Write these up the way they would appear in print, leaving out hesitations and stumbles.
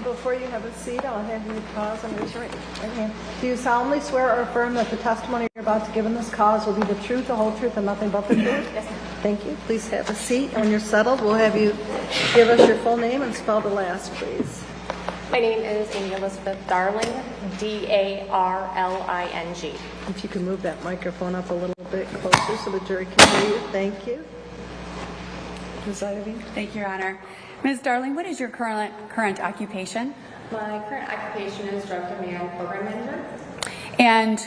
before you have a seat, I'll have you pause and raise your right hand. Do you solemnly swear or affirm that the testimony you're about to give in this cause will be the truth, the whole truth, and nothing but the truth? Yes, ma'am. Thank you. Please have a seat. When you're settled, we'll have you give us your full name and spell the last, please. My name is Amy Elizabeth Darling, D-A-R-L-I-N-G. If you can move that microphone up a little bit closer so the jury can hear you. Thank you. Ms. Ivy. Thank you, Your Honor. Ms. Darling, what is your current occupation? My current occupation is Drug Command Program Manager. And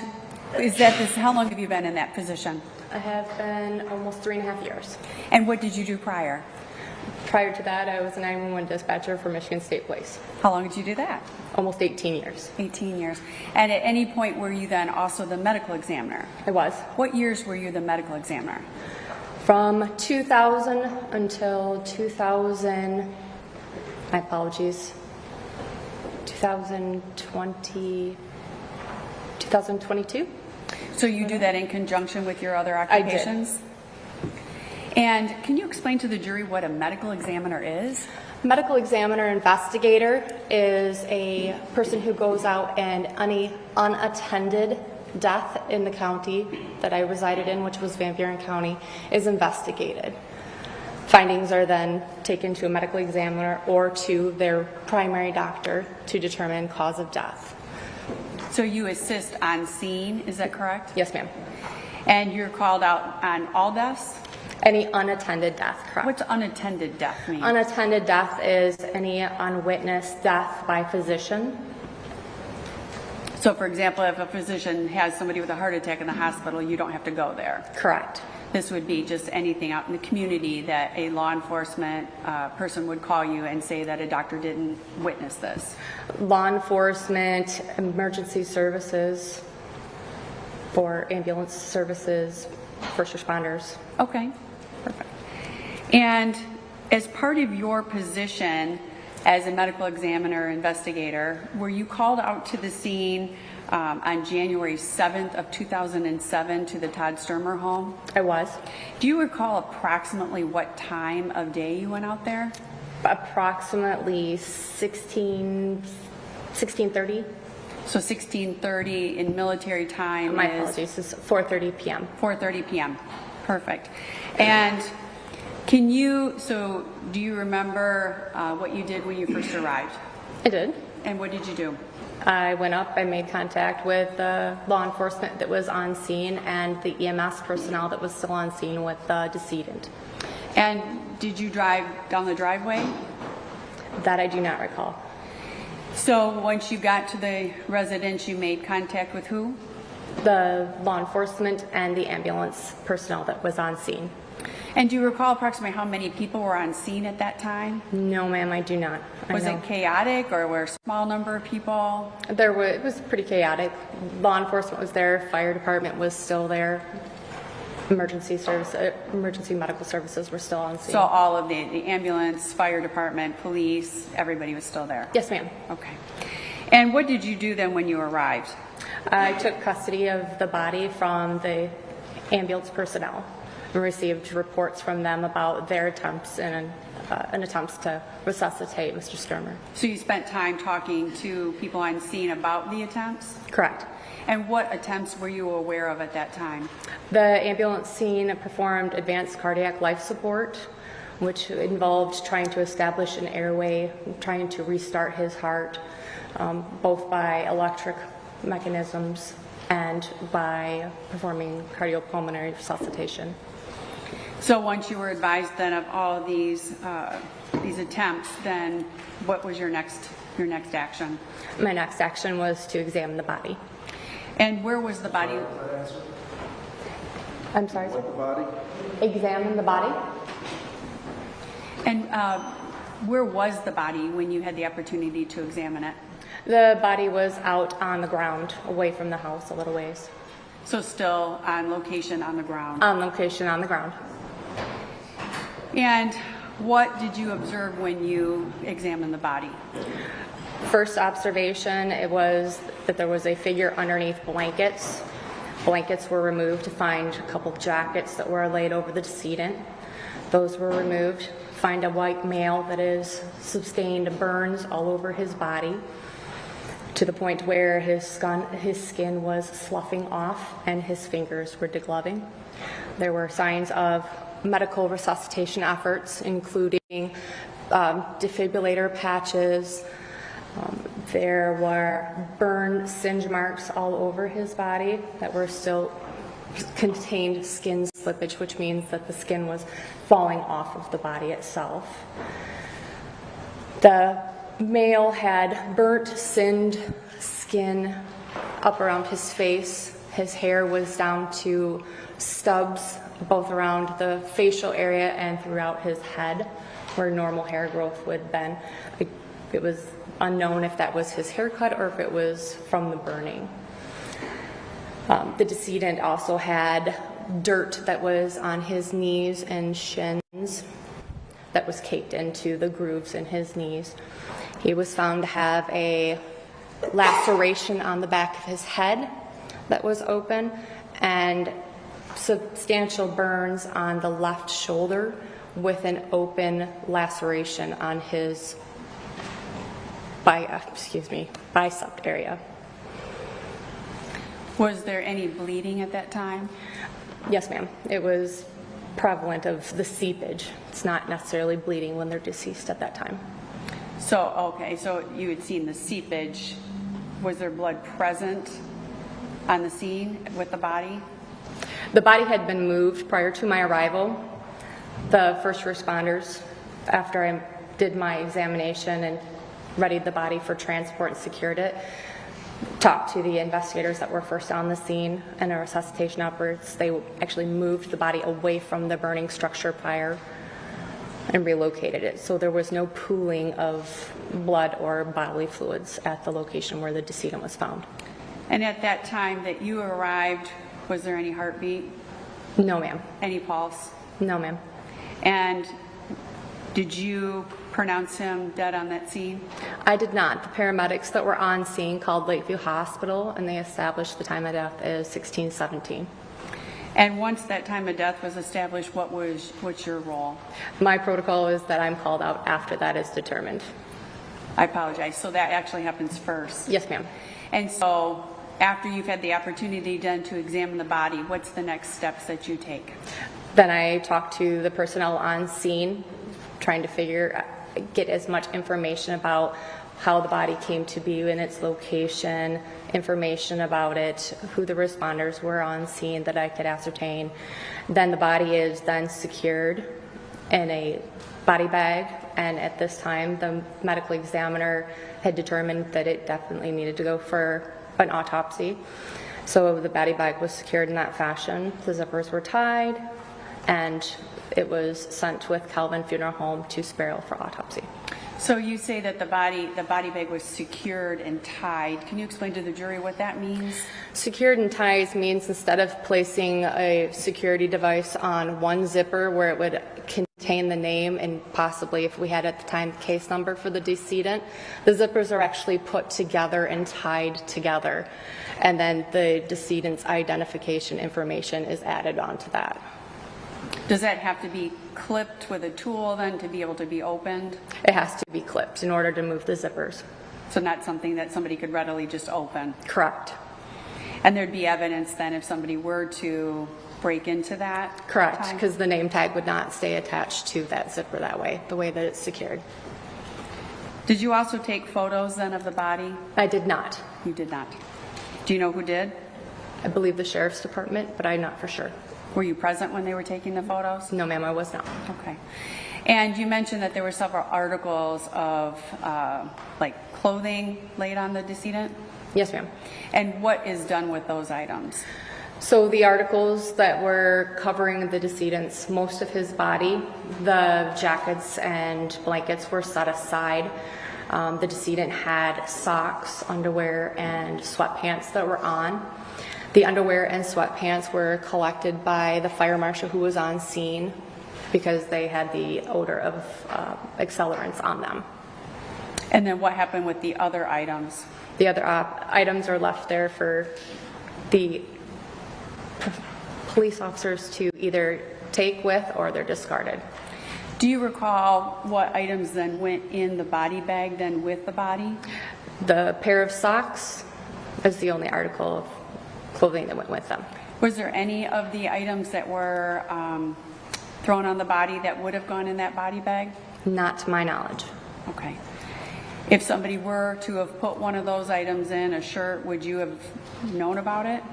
is that this? How long have you been in that position? I have been almost 3.5 years. And what did you do prior? Prior to that, I was a 911 dispatcher for Michigan State Police. How long did you do that? Almost 18 years. 18 years. And at any point were you then also the medical examiner? I was. What years were you the medical examiner? From 2000 until 2000, my apologies, 2022. So you do that in conjunction with your other I did. occupations? And can you explain to the jury what a medical examiner is? Medical examiner investigator is a person who goes out and any unattended death in the county that I resided in, which was Van Buren County, is investigated. Findings are then taken to a medical examiner or to their primary doctor to determine cause of death. So you assist on scene, is that correct? Yes, ma'am. And you're called out on all deaths? Any unattended death, correct. What's unattended death mean? Unattended death is any unwitnessed death by physician. So, for example, if a physician has somebody with a heart attack in the hospital, you don't have to go there. Correct. This would be just anything out in the community that a law enforcement person would call you and say that a doctor didn't witness this. Law enforcement, emergency services, or ambulance services, first responders. Okay, perfect. And as part of your position as a medical examiner investigator, were you called out to the scene on January 7th of 2007 to the Todd Stermer home? I was. Do you recall approximately what time of day you went out there? Approximately 16:30. So 16:30 in military time My is apologies, it's 4:30 p.m. 4:30 p.m. Perfect. And can you, so do you remember what you did when you first arrived? I did. And what did you do? I went up, I made contact with the law enforcement that was on scene and the EMS personnel that was still on scene with the decedent. And did you drive down the driveway? That I do not recall. So once you got to the residence, you made contact with who? The law enforcement and the ambulance personnel that was on scene. And do you recall approximately how many people were on scene at that time? No, ma'am, I do not. Was it chaotic or were a small number of people? It was pretty chaotic. Law enforcement was there, fire department was still there. Emergency medical services were still on scene. So all of the ambulance, fire department, police, everybody was still there? Yes, ma'am. Okay. And what did you do then when you arrived? I took custody of the body from the ambulance personnel and received reports from them about their attempts and attempts to resuscitate Mr. Stermer. So you spent time talking to people on scene about the attempts? Correct. And what attempts were you aware of at that time? The ambulance scene performed advanced cardiac life support, which involved trying to establish an airway, trying to restart his heart, both by electric mechanisms and by performing cardiopulmonary resuscitation. So once you were advised then of all these attempts, then what was your next action? My next action was to examine the body. And where was the body? I'm sorry? What the body? Examine the body? And where was the body when you had the opportunity to examine it? The body was out on the ground, away from the house a little ways. So still on location on the ground? On location on the ground. And what did you observe when you examined the body? First observation, it was that there was a figure underneath blankets. Blankets were removed to find a couple jackets that were laid over the decedent. Those were removed. find a white male that is sustained burns all over his body to the point where his skin was sloughing off and his fingers were degloving. There were signs of medical resuscitation efforts, including defibrillator patches. There were burn singe marks all over his body that were still contained skin slippage, which means that the skin was falling off of the body itself. The male had burnt, singed skin up around his face. His hair was down to stubs, both around the facial area and throughout his head, where normal hair growth would have been. It was unknown if that was his haircut or if it was from the burning. The decedent also had dirt that was on his knees and shins that was caked into the grooves in his knees. He was found to have a laceration on the back of his head that was open and substantial burns on the left shoulder with an open laceration on his bicep area. Was there any bleeding at that time? Yes, ma'am. It was prevalent of the seepage. It's not necessarily bleeding when they're deceased at that time. So, okay, so you had seen the seepage. Was there blood present on the scene with the body? The body had been moved prior to my arrival. The first responders, after I did my examination and readied the body for transport and secured it, talked to the investigators that were first on the scene and our resuscitation efforts. They actually moved the body away from the burning structure prior and relocated it. So there was no pooling of blood or bodily fluids at the location where the decedent was found. And at that time that you arrived, was there any heartbeat? No, ma'am. Any pulse? No, ma'am. And did you pronounce him dead on that scene? I did not. The paramedics that were on scene called Lakeview Hospital, and they established the time of death as 16:17. And once that time of death was established, what's your role? My protocol is that I'm called out after that is determined. I apologize. So that actually happens first. Yes, ma'am. And so after you've had the opportunity then to examine the body, what's the next steps that you take? Then I talk to the personnel on scene, trying to get as much information about how the body came to be in its location, information about it, who the responders were on scene that I could ascertain. Then the body is then secured in a body bag, and at this time the medical examiner had determined that it definitely needed to go for an autopsy. So the body bag was secured in that fashion. The zippers were tied, and it was sent with Calvin Funeral Home to Sparrow for autopsy. So you say that the body bag was secured and tied. Can you explain to the jury what that means? Secured and tied means instead of placing a security device on one zipper where it would contain the name and possibly, if we had at the time, the case number for the decedent, the zippers are actually put together and tied together. And then the decedent's identification information is added onto that. Does that have to be clipped with a tool then to be able to be opened? It has to be clipped in order to move the zippers. So not something that somebody could readily just open? Correct. And there'd be evidence then if somebody were to break into that? Correct, because the name tag would not stay attached to that zipper that way, the way that it's secured. Did you also take photos then of the body? I did not. You did not. Do you know who did? I believe the sheriff's department, but I'm not for sure. Were you present when they were taking the photos? No, ma'am, I was not. Okay. And you mentioned that there were several articles of like clothing laid on the decedent? Yes, ma'am. And what is done with those items? So the articles that were covering the decedent's most of his body, the jackets and blankets were set aside. The decedent had socks, underwear, and sweatpants that were on. The underwear and sweatpants were collected by the fire marshal who was on scene because they had the odor of accelerants on them. And then what happened with the other items? The other items are left there for the police officers to either take with or they're discarded. Do you recall what items then went in the body bag then with the body? The pair of socks is the only article of clothing that went with them. Was there any of the items that were thrown on the body that would have gone in that body bag? Not to my knowledge. Okay. If somebody were to have put one of those items in, a shirt, would you have known about it?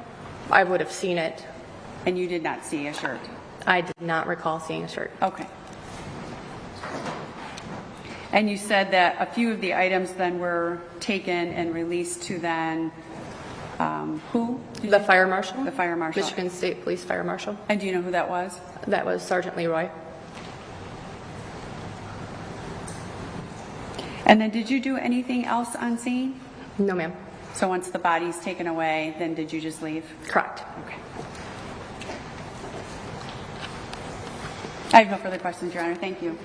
I would have seen it. And you did not see a shirt? I did not recall seeing a shirt. Okay. And you said that a few of the items then were taken and released to then, who? The fire marshal? The fire marshal. Michigan State Police Fire Marshal. And do you know who that was? That was Sergeant Leroy. And then did you do anything else on scene? No, ma'am. So once the body's taken away, then did you just leave? Correct. Okay. I have no further questions, Your Honor. Thank you.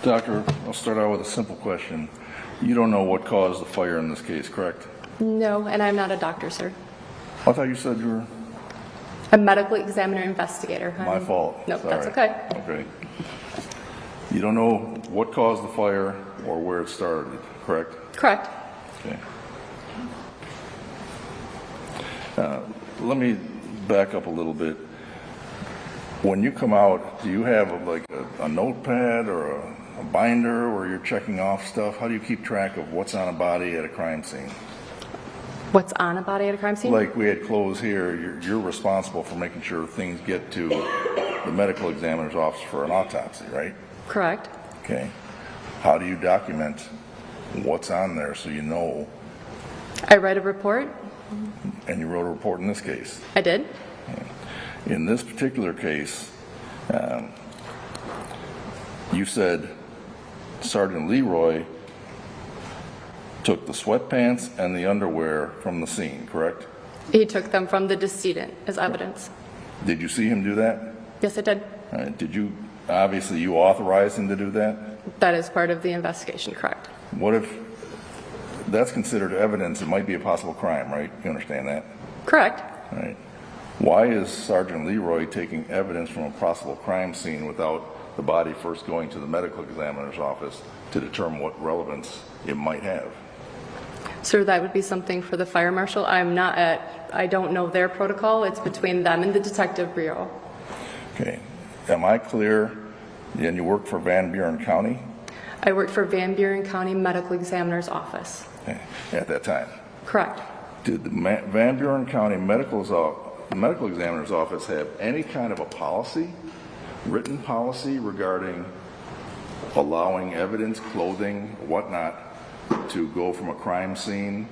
Doctor, I'll start out with a simple question. You don't know what caused the fire in this case, correct? No, and I'm not a doctor, sir. I thought you said you were... A medical examiner investigator. My fault. Nope, Sorry. that's okay. Okay. You don't know what caused the fire or where it started, correct? Correct. Okay. Let me back up a little bit. When you come out, do you have like a notepad or a binder where you're checking off stuff? How do you keep track of what's on a body at a crime scene? What's on a body at a crime scene? Like we had clothes here, you're responsible for making sure things get to the medical examiner's office for an autopsy, right? Correct. Okay. How do you document what's on there so you know? I read a report. And you wrote a report in this case. I did. In this particular case, you said Sergeant Leroy took the sweatpants and the underwear from the scene, correct? He took them from the decedent as evidence. Did you see him do that? Yes, I did. All right. Did you, obviously you authorized him to do that? That is part of the investigation, correct? What if that's considered evidence? It might be a possible crime, right? You understand that? Correct. All right. Why is Sergeant Leroy taking evidence from a possible crime scene without the body first going to the medical examiner's office to determine what relevance it might have? Sir, that would be something for the fire marshal. I don't know their protocol. It's between them and the detective bureau. Okay. Am I clear? And you work for Van Buren County? I worked for Van Buren County Medical Examiner's Office. Okay. At that time? Correct. Did the Van Buren County Medical Examiner's Office have any kind of a policy, written policy regarding allowing evidence, clothing, whatnot, to go from a crime scene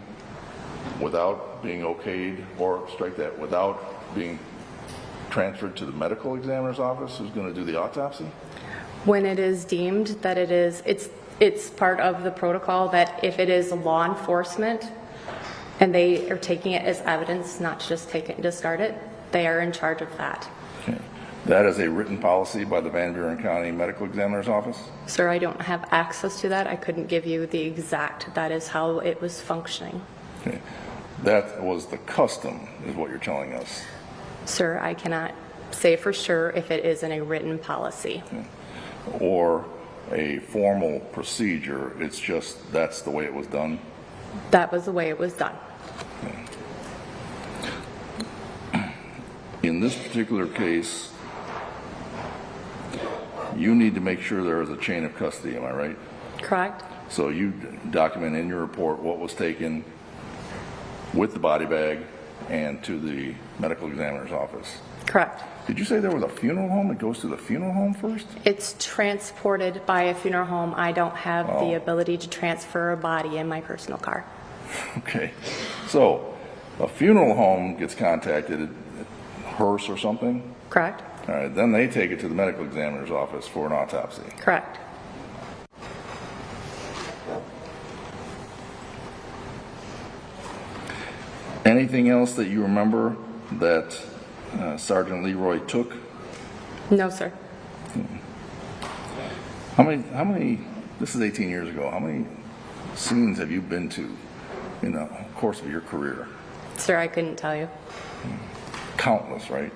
without being okayed, or strike that, without being transferred to the medical examiner's office who's going to do the autopsy? When it is deemed that it's part of the protocol that if it is law enforcement and they are taking it as evidence, not to just take it and discard it, they are in charge of that. Okay. That is a written policy by the Van Buren County Medical Examiner's Office? Sir, I don't have access to that. I couldn't give you the exact, that is how it was functioning. Okay. That was the custom, is what you're telling us. Sir, I cannot say for sure if it is in a written policy. Okay. Or a formal procedure, it's just that's the way it was done? That was the way it was done. Okay. In this particular case, you need to make sure there is a chain of custody, am I right? Correct? So you document in your report what was taken with the body bag and to the medical examiner's office. Correct. Did you say there was a funeral home? It goes to the funeral home first? It's transported by a funeral home. I don't have the ability to transfer a body in my personal car. Okay. So a funeral home gets contacted, a hearse or something? Correct? All right. Then they take it to the medical examiner's office for an autopsy. Correct. Anything else that you remember that Sergeant Leroy took? No, sir. How many, this is 18 years ago, how many scenes have you been to in the course of your career? Sir, I couldn't tell you. Countless, right?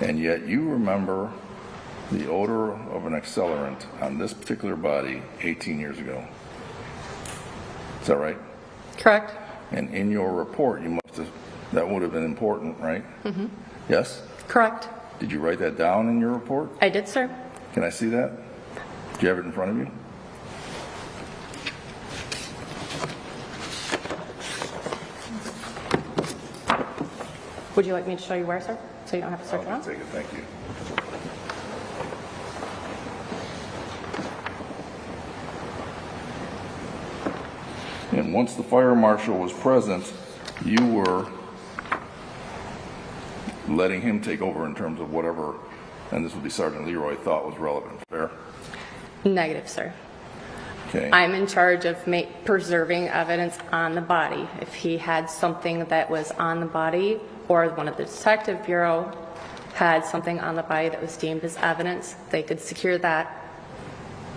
And yet you remember the odor of an accelerant on this particular body 18 years ago. Is that right? Correct. And in your report, you must have, that would have been important, right? Mm-hmm. Yes? Correct. Did you write that down in your report? I did, sir. Can I see that? Do you have it in front of you? Would you like me to show you where, sir? So you don't have to search I'll around? take it, thank you. And once the fire marshal was present, you were letting him take over in terms of whatever, and this would be Sergeant Leroy, thought was relevant. Fair? Negative, sir. Okay. I'm in charge of preserving evidence on the body. If he had something that was on the body, or one of the detective bureau had something on the body that was deemed as evidence, they could secure that.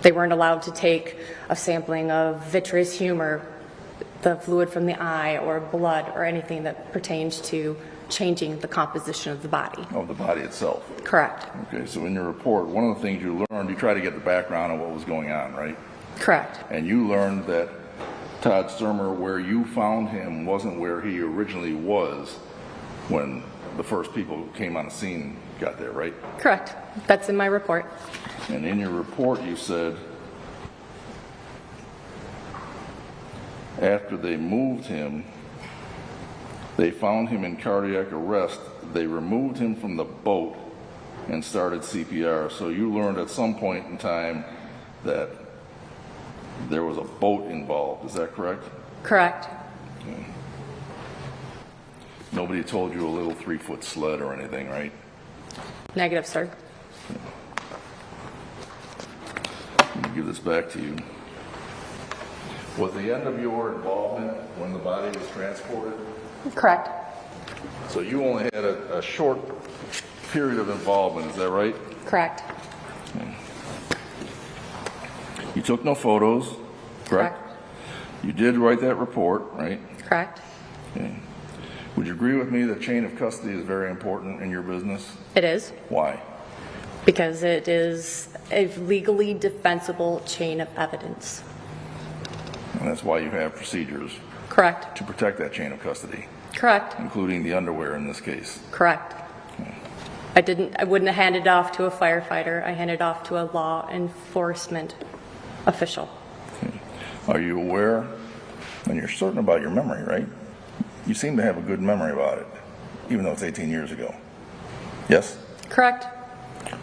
They weren't allowed to take a sampling of vitreous humor, the fluid from the eye, or blood, or anything that pertains to changing the composition of the body. Of the body itself. Correct. Okay, so in your report, one of the things you learned, you try to get the background of what was going on, right? Correct. And you learned that Todd Stermer, where you found him, wasn't where he originally was when the first people who came on the scene got there, right? Correct. That's in my report. And in your report, you said, after they moved him, they found him in cardiac arrest. They removed him from the boat and started CPR. So you learned at some point in time that there was a boat involved. Is that correct? Correct. Okay. Nobody told you a little 3-foot sled or anything, right? Negative, sir. Let me give this back to you. Was the end of your involvement when the body was transported? Correct. So you only had a short period of involvement, is that right? Correct. Okay. You took no photos, correct? You did write that report, right? Correct. Okay. Would you agree with me that chain of custody is very important in your business? It is, Why? because it is a legally defensible chain of evidence. And that's why you have procedures Correct. to protect that chain of custody, Correct. including the underwear in this case. Correct. I wouldn't have handed it off to a firefighter. I handed it off to a law enforcement official. Okay. Are you aware, and you're certain about your memory, right? You seem to have a good memory about it, even though it's 18 years ago. Yes? Correct.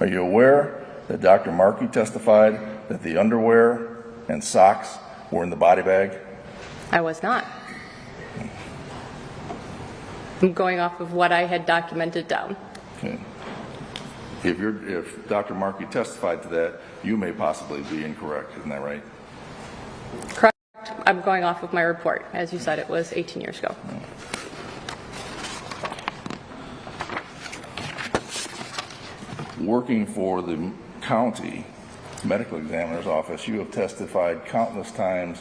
Are you aware that Dr. Markey testified that the underwear and socks were in the body bag? I was not. I'm going off of what I had documented down. Okay. If Dr. Markey testified to that, you may possibly be incorrect, isn't that right? Correct. I'm going off of my report. As you said, it was 18 years ago. Working for the county medical examiner's office, you have testified countless times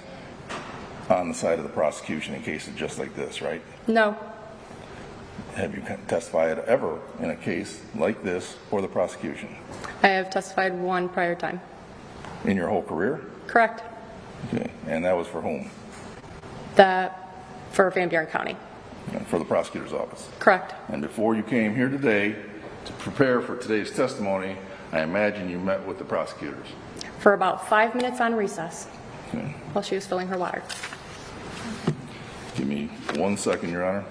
on the side of the prosecution in cases just like this, right? No. Have you testified ever in a case like this for the prosecution? I have testified one prior time. In your whole career? Correct. Okay, and that was for whom? For Van Buren County. For the prosecutor's office. Correct. And before you came here today to prepare for today's testimony, I imagine you met with the prosecutors. For about 5 minutes on recess Okay. while she was filling her water. Give me 1 second, Your Honor.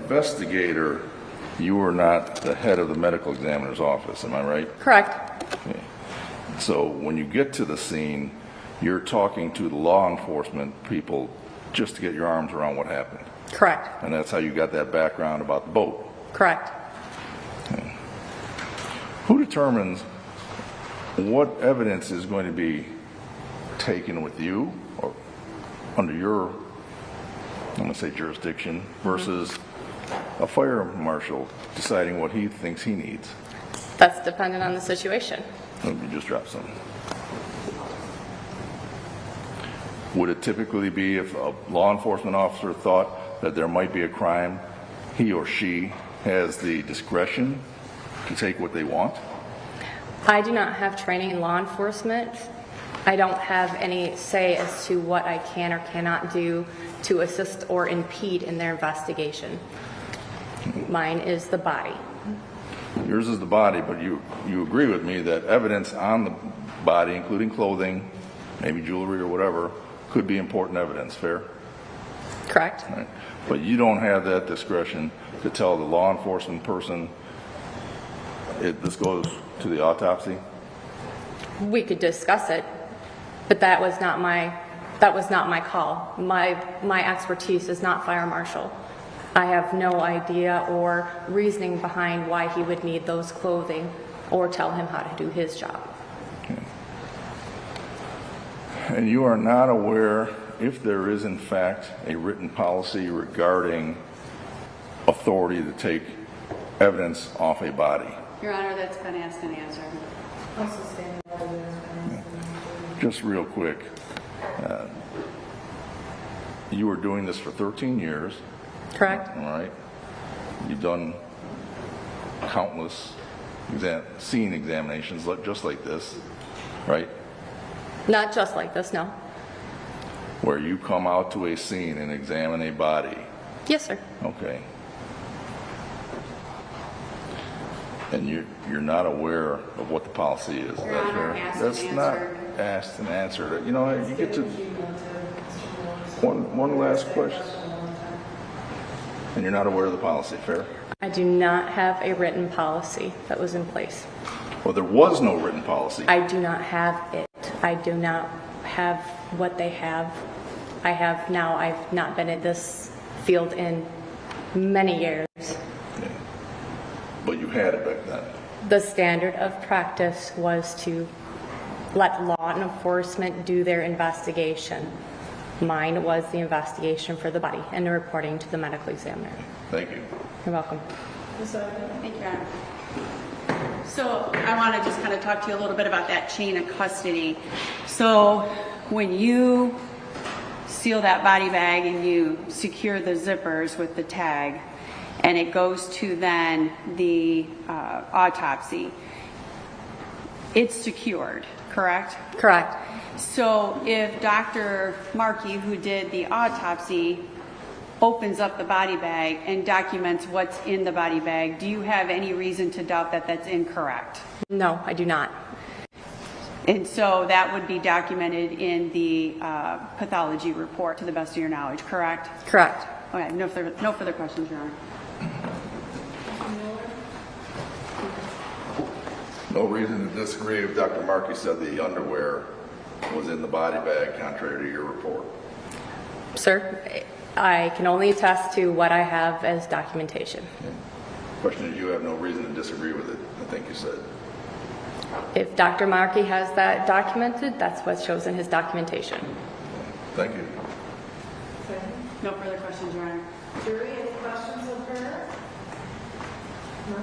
investigator, you are not the head of the medical examiner's office, am I right? Correct. Okay. So when you get to the scene, you're talking to the law enforcement people just to get your arms around what happened. Correct. And that's how you got that background about the boat. Correct. Okay. Who determines what evidence is going to be taken with you or under your, I'm going to say jurisdiction, versus a fire marshal deciding what he thinks he needs? That's dependent on the situation. Let me just drop something. Would it typically be if a law enforcement officer thought that there might be a crime, he or she has the discretion to take what they want? I do not have training in law enforcement. I don't have any say as to what I can or cannot do to assist or impede in their investigation. Mine is the body. Yours is the body, but you agree with me that evidence on the body, including clothing, maybe jewelry or whatever, could be important evidence, fair? Correct. Right. But you don't have that discretion to tell the law enforcement person, this goes to the autopsy? We could discuss it, but that was not my call. My expertise is not fire marshal. I have no idea or reasoning behind why he would need those clothing or tell him how to do his job. Okay. And you are not aware if there is in fact a written policy regarding authority to take evidence off a body? Your Honor, that's been asked and answered. Just real quick, you were doing this for 13 years, Correct? all right? You've done countless scene examinations just like this, right? Not just like this, no. Where you come out to a scene and examine a body. Yes, sir. Okay. And you're not aware of what the policy is. Your Honor, asked and That's not answered. asked and answered. You know, you get to one last question. And you're not aware of the policy, fair? I do not have a written policy that was in place. Well, there was no written policy. I do not have it. I do not have what they have. I've not been in this field in many years. Yeah. But you had it back then. The standard of practice was to let law enforcement do their investigation. Mine was the investigation for the body and the reporting to the medical examiner. Thank you. You're welcome. Thank you, Your Honor. So I want to just kind of talk to you a little bit about that chain of custody. So when you seal that body bag and you secure the zippers with the tag, and it goes to then the autopsy, it's secured, correct? Correct. So if Dr. Markey, who did the autopsy, opens up the body bag and documents what's in the body bag, do you have any reason to doubt that that's incorrect? No, I do not. And so that would be documented in the pathology report, to the best of your knowledge, correct? Correct. Okay, no further questions, Your Honor. No reason to disagree if Dr. Markey said the underwear was in the body bag contrary to your report. Sir, I can only attest to what I have as documentation. Question is, you have no reason to disagree with it, I think you said. If Dr. Markey has that documented, that's what shows in his documentation. Thank you. No further questions, Your Honor. Jury, any questions of her? No?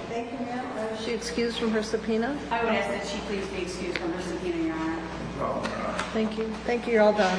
Thank you, ma'am. Is she excused from her subpoena? I would ask that she please be excused from her subpoena, Your Honor. Thank you. Thank you, you're all done.